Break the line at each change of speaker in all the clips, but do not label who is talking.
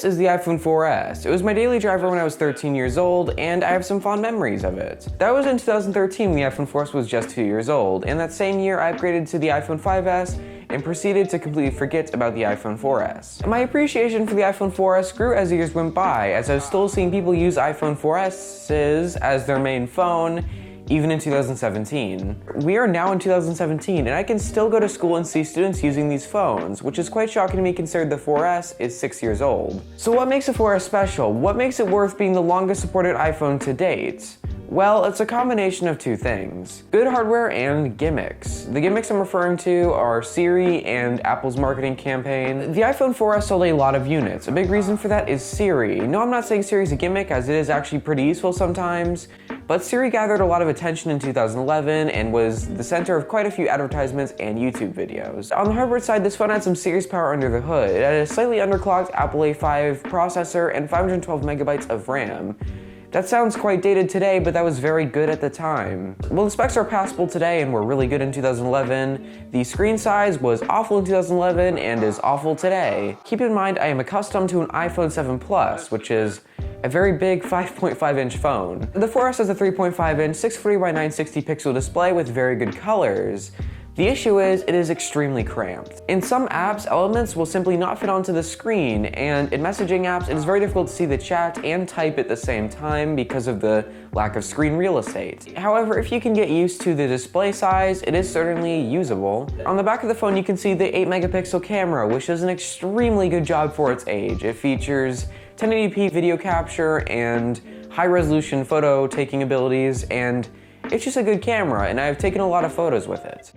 This is the iPhone 4S. It was my daily driver when I was 13 years old, and I have some fond memories of it. That was in 2013 when the iPhone 4S was just 2 years old, and that same year I upgraded to the iPhone 5S and proceeded to completely forget about the iPhone 4S. My appreciation for the iPhone 4S grew as the years went by, as I was still seeing people use iPhone 4Ss as their main phone, even in 2017. We are now in 2017, and I can still go to school and see students using these phones, which is quite shocking to me considering the 4S is 6 years old. So what makes the 4S special? What makes it worth being the longest supported iPhone to date? Well, it's a combination of two things: good hardware and gimmicks. The gimmicks I'm referring to are Siri and Apple's marketing campaign. The iPhone 4S sold a lot of units. A big reason for that is Siri. No, I'm not saying Siri's a gimmick, as it is actually pretty useful sometimes, but Siri gathered a lot of attention in 2011 and was the center of quite a few advertisements and YouTube videos. On the hardware side, this phone had some serious power under the hood. It had a slightly underclocked Apple A5 processor and 512 megabytes of RAM. That sounds quite dated today, but that was very good at the time. Well, the specs are passable today and were really good in 2011. The screen size was awful in 2011 and is awful today. Keep in mind, I am accustomed to an iPhone 7 Plus, which is a very big 5.5-inch phone. The 4S has a 3.5-inch 640 by 960 pixel display with very good colors. The issue is, it is extremely cramped. In some apps, elements will simply not fit onto the screen, and in messaging apps, it is very difficult to see the chat and type at the same time because of the lack of screen real estate. However, if you can get used to the display size, it is certainly usable. On the back of the phone, you can see the 8-megapixel camera, which does an extremely good job for its age. It features 1080p video capture and high-resolution photo taking abilities, and it's just a good camera, and I've taken a lot of photos with it.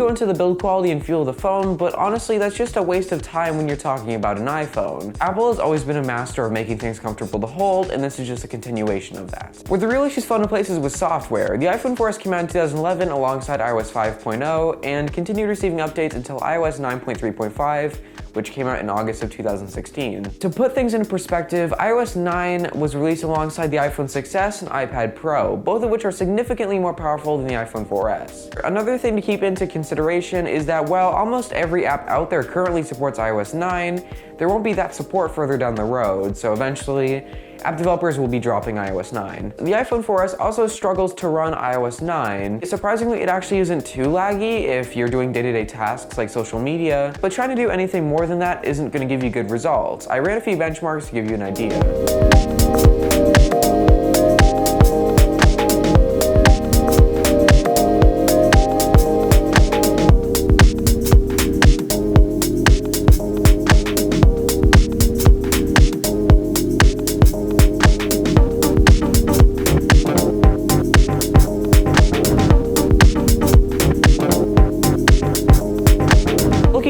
Into the build quality and feel of the phone, but honestly that's just a waste of time when you're talking about an iPhone. Apple has always been a master of making things comfortable to hold, and this is just a continuation of that. Where the real issues found in places with software. The iPhone 4S came out in 2011 alongside iOS 5.0 and continued receiving updates until iOS 9.3.5, which came out in August of 2016. To put things into perspective, iOS 9 was released alongside the iPhone 6s and iPad Pro, both of which are significantly more powerful than the iPhone 4S. Another thing to keep into consideration is that while almost every app out there currently supports iOS 9, there won't be that support further down the road, so eventually app developers will be dropping iOS 9. The iPhone 4S also struggles to run iOS 9. Surprisingly, it actually isn't too laggy if you're doing day-to-day tasks like social media, but trying to do anything more than that isn't going to give you good results. I ran a few benchmarks to give you an idea.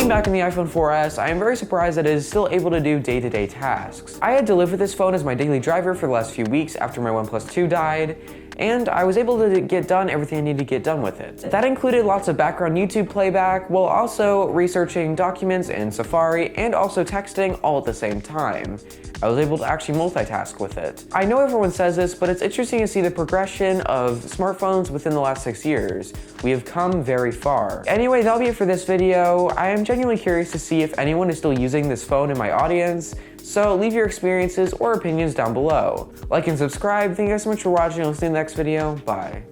Back in the iPhone 4S, I am very surprised that it is still able to do day-to-day tasks. I had to live with this phone as my daily driver for the last few weeks after my OnePlus 2 died, and I was able to get done everything I needed to get done with it. That included lots of background YouTube playback, while also researching documents in Safari and also texting all at the same time. I was able to actually multitask with it. I know everyone says this, but it's interesting to see the progression of smartphones within the last 6 years. We have come very far. Anyway, that'll be it for this video. I am genuinely curious to see if anyone is still using this phone in my audience, so leave your experiences or opinions down below. Like and subscribe. Thank you guys so much for watching. I'll see you in the next video. Bye.